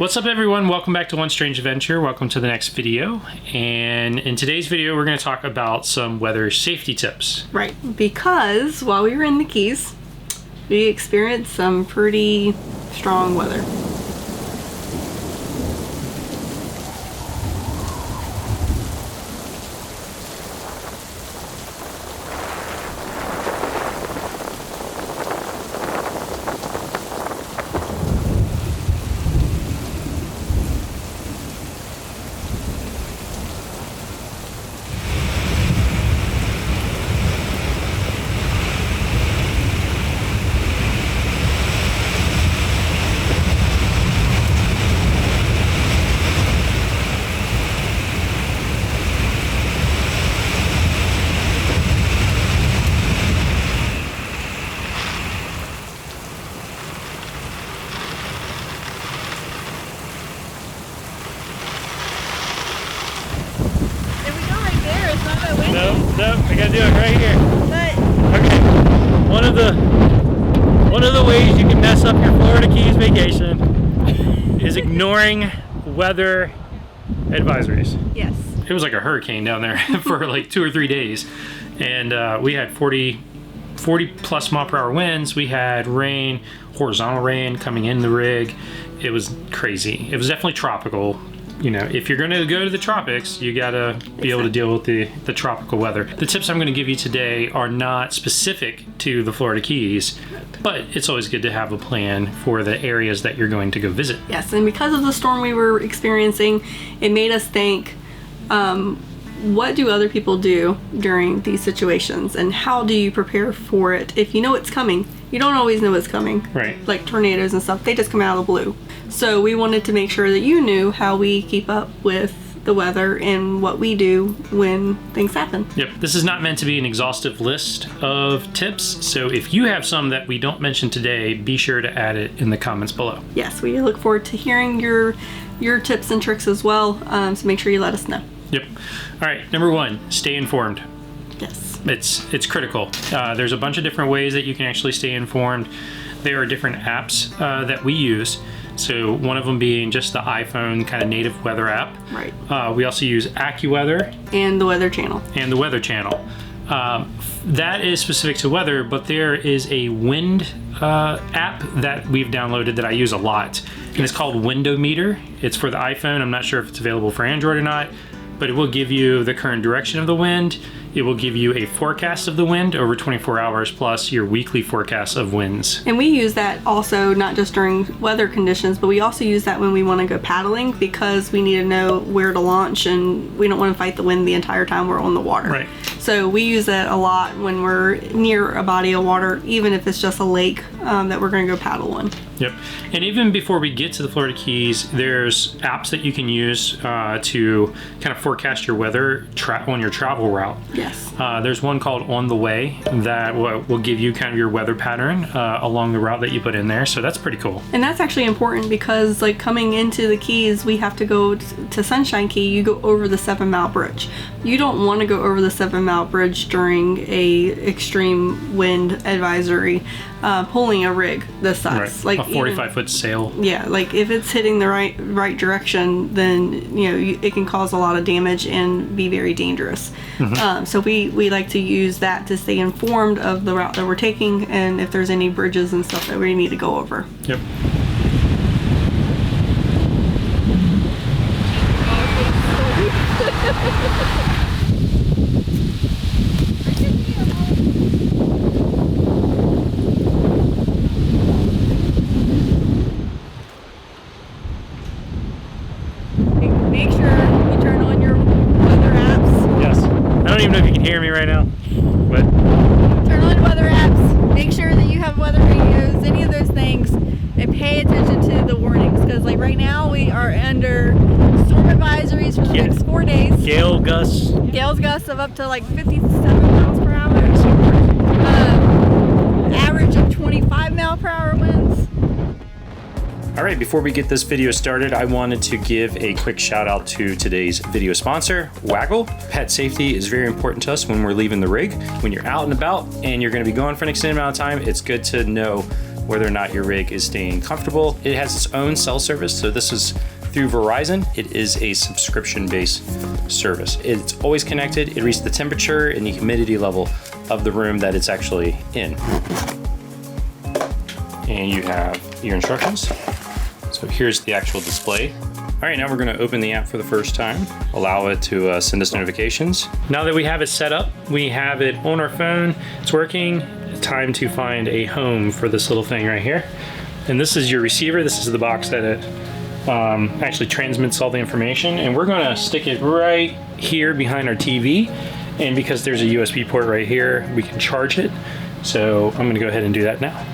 What's up everyone? Welcome back to One Strange Adventure. Welcome to the next video. And in today's video, we're going to talk about some weather safety tips. Right, because while we were in the Keys, we experienced some pretty strong weather. Nope, I gotta do it right here. But Okay, one of the ways you can mess up your Florida Keys vacation is ignoring weather advisories. yes, It was like a hurricane down there for like 2 or 3 days, and we had 40 plus mile per hour winds. We had rain, horizontal rain coming in the rig. It was crazy. It was definitely tropical. You know, if you're going to go to the tropics, you got to be able to deal with the tropical weather. The tips I'm going to give you today are not specific to the Florida Keys, but it's always good to have a plan for the areas that you're going to go visit. yes, and because of the storm we were experiencing, it made us think, what do other people do during these situations, and how do you prepare for it if you know it's coming? You don't always know it's coming. Right. Like tornadoes and stuff, they just come out of the blue. So we wanted to make sure that you knew how we keep up with the weather and what we do when things happen. Yep, this is not meant to be an exhaustive list of tips, so if you have some that we don't mention today, be sure to add it in the comments below. Yes, we look forward to hearing your tips and tricks as well, so make sure you let us know. Yep. All right, number one, stay informed. Yes. It's critical. There's a bunch of different ways that you can actually stay informed. There are different apps that we use. So one of them being just the iPhone kind of native weather app. Right. We also use AccuWeather And the Weather Channel. and the Weather Channel. That is specific to weather, but there is a wind app that we've downloaded that I use a lot, and it's called Windometer. It's for the iPhone. I'm not sure if it's available for Android or not, but it will give you the current direction of the wind. It will give you a forecast of the wind over 24 hours plus your weekly forecast of winds. And we use that also not just during weather conditions, but we also use that when we want to go paddling, because we need to know where to launch and we don't want to fight the wind the entire time we're on the water. Right. So we use that a lot when we're near a body of water, even if it's just a lake that we're going to go paddle on. Yep. And even before we get to the Florida Keys, there's apps that you can use to kind of forecast your weather on your travel route. Yes. There's one called On the Way that will give you kind of your weather pattern along the route that you put in there. So that's pretty cool. And that's actually important because, like, coming into the Keys, we have to go to Sunshine Key. You go over the 7 Mile Bridge. You don't want to go over the 7 Mile Bridge during a extreme wind advisory, pulling a rig this size. Right. Like a 45-foot sail. Yeah, like if it's hitting the right direction, then it can cause a lot of damage and be very dangerous. Mm-hmm. So we like to use that to stay informed of the route that we're taking and if there's any bridges and stuff that we need to go over. Yep. Make sure you turn on your weather apps. Yes. I don't even know if you can hear me right now, but Turn on weather apps. Make sure that you have weather radios, any of those things, and pay attention to the warnings. Because like right now we are under storm advisories for the next 4 days. gale gusts. Gales gusts of up to like 57 miles per hour. Average of 25 mile per hour winds. All right, before we get this video started, I wanted to give a quick shout out to today's video sponsor, Waggle. Pet safety is very important to us when we're leaving the rig. When you're out and about and you're gonna be gone for an extended amount of time, it's good to know whether or not your rig is staying comfortable. It has its own cell service, so this is through Verizon. It is a subscription-based service. It's always connected. It reads the temperature and the humidity level of the room that it's actually in. And you have your instructions. So here's the actual display. All right, now we're gonna open the app for the first time, allow it to send us notifications. Now that we have it set up, we have it on our phone, it's working. Time to find a home for this little thing right here. And this is your receiver. This is the box that it actually transmits all the information. And we're gonna stick it right here behind our TV. And because there's a USB port right here, we can charge it. So I'm gonna go ahead and do that now.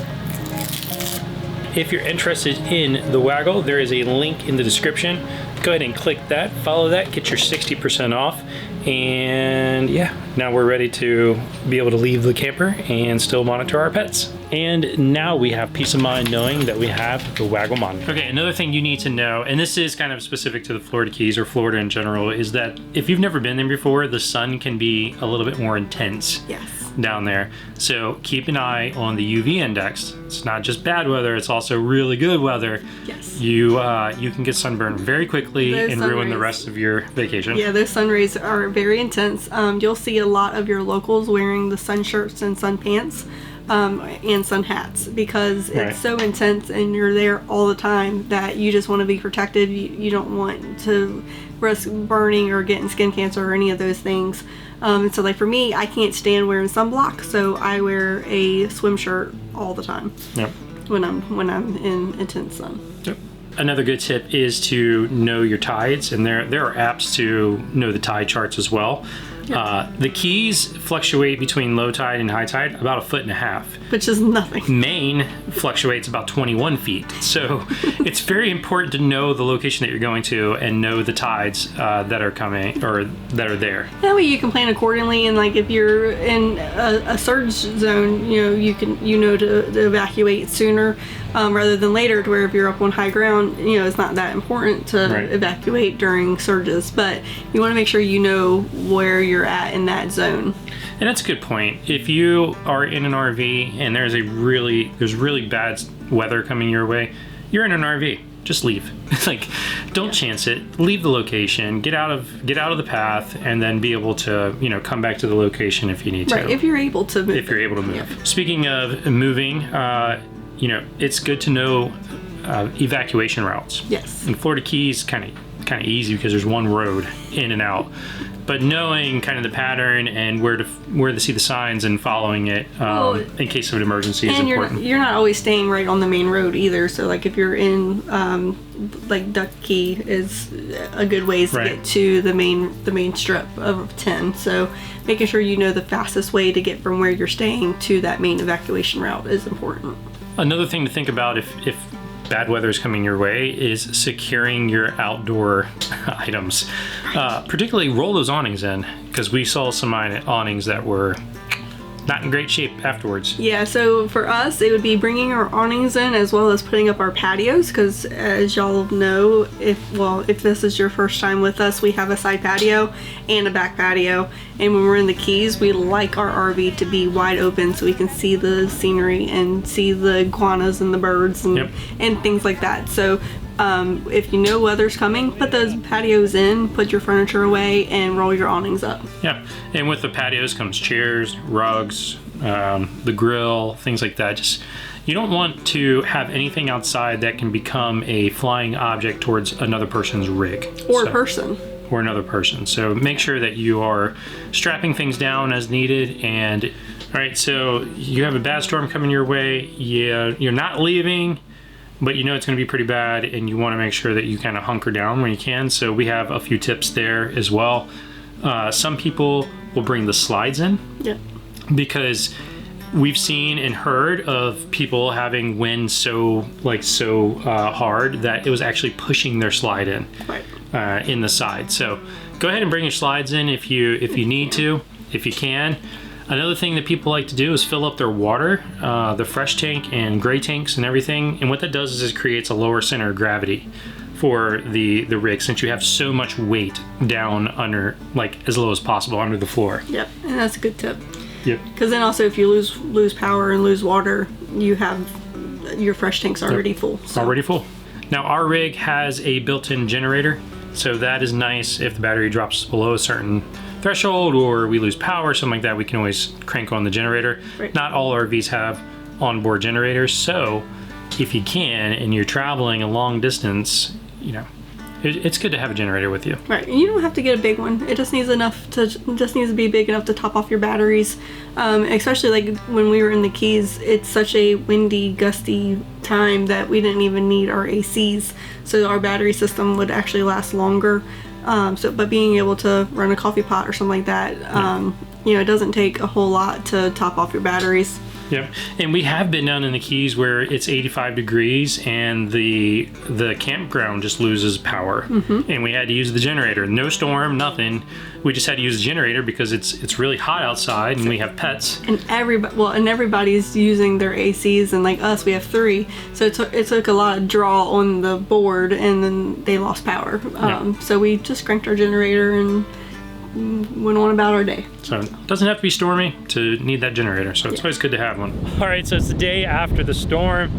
If you're interested in the Waggle, there is a link in the description. Go ahead and click that, follow that, get your 60% off. And yeah, now we're ready to be able to leave the camper and still monitor our pets. And now we have peace of mind knowing that we have the Waggle monitor. Okay, another thing you need to know, and this is kind of specific to the Florida Keys or Florida in general, is that if you've never been there before, the sun can be a little bit more intense. Yes. Down there. So keep an eye on the UV index. It's not just bad weather, it's also really good weather. Yes. You can get sunburned very quickly and ruin the rest of your vacation. Yeah, those sun rays are very intense. You'll see a lot of your locals wearing the sun shirts and sun pants and sun hats because it's so intense and you're there all the time that you just want to be protected. You don't want to risk burning or getting skin cancer or any of those things. So like for me, I can't stand wearing sunblock, so I wear a swim shirt all the time. Yep. When I'm in intense sun. Yep. Another good tip is to know your tides, and there are apps to know the tide charts as well. Yep. The Keys fluctuate between low tide and high tide about 1.5 feet. Which is nothing. Maine fluctuates about 21 feet. So it's very important to know the location that you're going to and know the tides that are coming or that are there. That way you can plan accordingly, and like if you're in a surge zone, you know to evacuate sooner rather than later, to where if you're up on high ground, it's not that important to evacuate during surges, but you want to make sure you know where you're at in that zone. And that's a good point. If you are in an RV and there's really bad weather coming your way, you're in an RV. Just leave. Don't chance it. Leave the location. Get out of the path, and then be able to come back to the location if you need to. Right. If you're able to move. If you're able to move. Speaking of moving, it's good to know evacuation routes. Yes. In Florida Keys, kind of easy because there's one road in and out. But knowing kind of the pattern and where to see the signs and following it in case of an emergency is important. You're not always staying right on the main road either. So like if you're in like Duck Key is a good ways to get to the main strip of 10. So making sure you know the fastest way to get from where you're staying to that main evacuation route is important. Another thing to think about if bad weather is coming your way is securing your outdoor items. Particularly roll those awnings in, because we saw some awnings that were not in great shape afterwards. Yeah, so for us, it would be bringing our awnings in as well as putting up our patios, because as y'all know, if this is your first time with us, we have a side patio and a back patio, and when we're in the Keys, we like our RV to be wide open so we can see the scenery and see the iguanas and the birds and things like that. So if you know weather's coming, put those patios in, put your furniture away, and roll your awnings up. Yeah, and with the patios comes chairs, rugs, the grill, things like that. Just you don't want to have anything outside that can become a flying object towards another person's rig. Or person. Or another person. So make sure that you are strapping things down as needed. And all right, so you have a bad storm coming your way. Yeah, you're not leaving, but you know it's going to be pretty bad, and you want to make sure that you kind of hunker down when you can. So we have a few tips there as well. Some people will bring the slides in. Yeah. Because we've seen and heard of people having wind so hard that it was actually pushing their slide in. Right. In the side. So go ahead and bring your slides in if you need to, if you can. Another thing that people like to do is fill up their water, the fresh tank and gray tanks and everything. And what that does is it creates a lower center of gravity for the rig, since you have so much weight down under, like as low as possible under the floor. Yep, and that's a good tip. Yep. Because then also if you lose power and lose water, you have your fresh tank's already full. So. Already full. Now our rig has a built-in generator, so that is nice. If the battery drops below a certain threshold or we lose power, something like that, we can always crank on the generator. Right. Not all RVs have onboard generators, so if you can and you're traveling a long distance, you know, it's good to have a generator with you. Right, and you don't have to get a big one. It just needs to be big enough to top off your batteries. Especially like when we were in the Keys, it's such a windy, gusty time that we didn't even need our ACs, so our battery system would actually last longer. But being able to run a coffee pot or something like that, you know, it doesn't take a whole lot to top off your batteries. Yep, and we have been down in the Keys where it's 85 degrees and the campground just loses power, and we had to use the generator. No storm, nothing. We just had to use the generator because it's really hot outside and we have pets. And everybody's using their ACs, and like us, we have 3. So it took a lot of draw on the board, and then they lost power. So we just cranked our generator and went on about our day. So it doesn't have to be stormy to need that generator, so it's always good to have one. All right, so it's the day after the storm.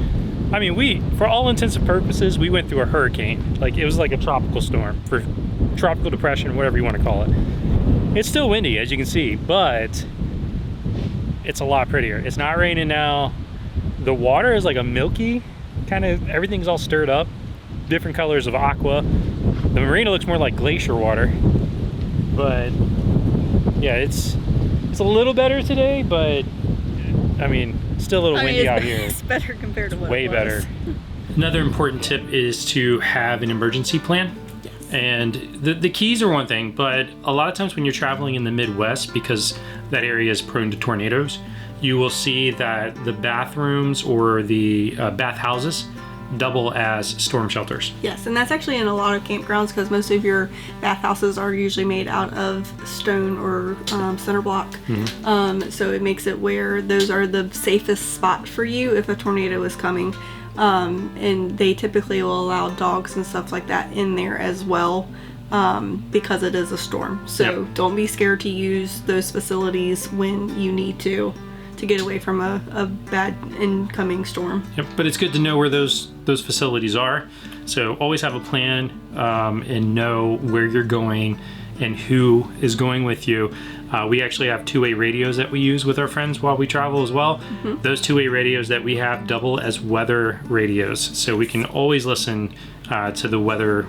I mean, for all intents and purposes, we went through a hurricane. Like, it was like a tropical storm, for tropical depression, whatever you want to call it. It's still windy, as you can see, but it's a lot prettier. It's not raining now. The water is like a milky kind of, everything's all stirred up, different colors of aqua. The marina looks more like glacier water. But yeah, it's a little better today, but I mean, still a little windy out here. It's better compared to what way it was. Better. Another important tip is to have an emergency plan. Yes. And the Keys are one thing, but a lot of times when you're traveling in the Midwest, because that area is prone to tornadoes, you will see that the bathrooms or the bathhouses double as storm shelters. Yes, and that's actually in a lot of campgrounds, because most of your bathhouses are usually made out of stone or cinder block. So it makes it where those are the safest spot for you if a tornado is coming. And they typically will allow dogs and stuff like that in there as well, because it is a storm. So don't be scared to use those facilities when you need to get away from a bad incoming storm. Yep, but it's good to know where those facilities are. So always have a plan, and know where you're going and who is going with you. We actually have two-way radios that we use with our friends while we travel as well. Those two-way radios that we have double as weather radios, so we can always listen to the weather,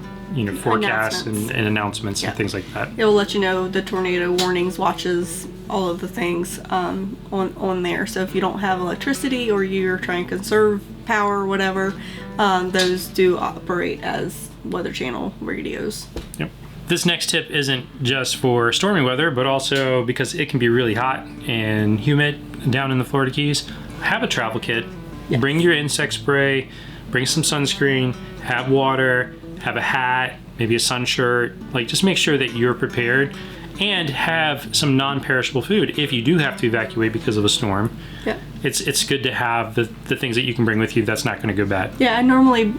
forecasts and announcements and things like that. It will let you know the tornado warnings, watches, all of the things on there. So if you don't have electricity or you're trying to conserve power or whatever, those do operate as Weather Channel radios. Yep. This next tip isn't just for stormy weather, but also because it can be really hot and humid down in the Florida Keys. Have a travel kit. Yes. Bring your insect spray, bring some sunscreen, have water, have a hat, maybe a sun shirt. Like, just make sure that you're prepared, and have some non-perishable food if you do have to evacuate because of a storm. Yeah. It's good to have the things that you can bring with you that's not going to go bad. Yeah, I normally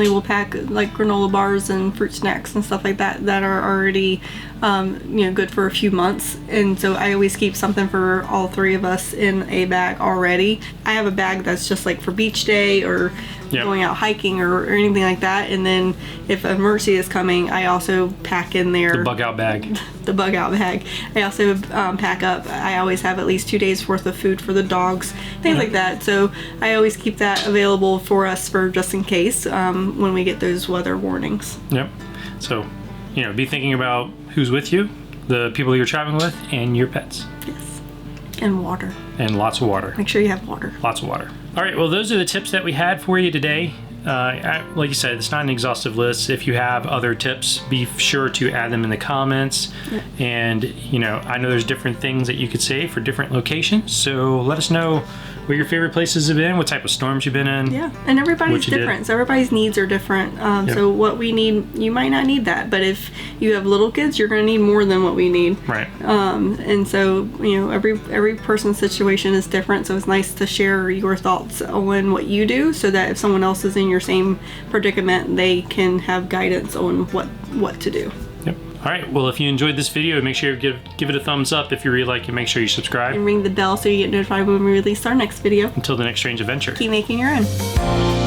will pack like granola bars and fruit snacks and stuff like that are already good for a few months, and so I always keep something for all 3 of us in a bag already. I have a bag that's just like for beach day or going out hiking or anything like that, and then if an emergency is coming, I also pack in there the bug out bag. The bug out bag. I also pack up. I always have at least 2 days worth of food for the dogs, things like that. So I always keep that available for us for just in case when we get those weather warnings. Yep. So, be thinking about who's with you, the people you're traveling with, and your pets. Yes. And water. And lots of water. Make sure you have water. Lots of water. All right, well, those are the tips that we had for you today. Like you said, it's not an exhaustive list. If you have other tips, be sure to add them in the comments. Yeah. And, I know there's different things that you could say for different locations. So let us know where your favorite places have been, what type of storms you've been in. Yeah, and everybody's different. So everybody's needs are different. So what we need, you might not need that. But if you have little kids, you're going to need more than what we need. Right. And so, every person's situation is different. So it's nice to share your thoughts on what you do, so that if someone else is in your same predicament, they can have guidance on what to do. Yep. All right, well, if you enjoyed this video, make sure you give it a thumbs up. If you really like it, make sure you subscribe. And ring the bell so you get notified when we release our next video. Until the next strange adventure. Keep making your own.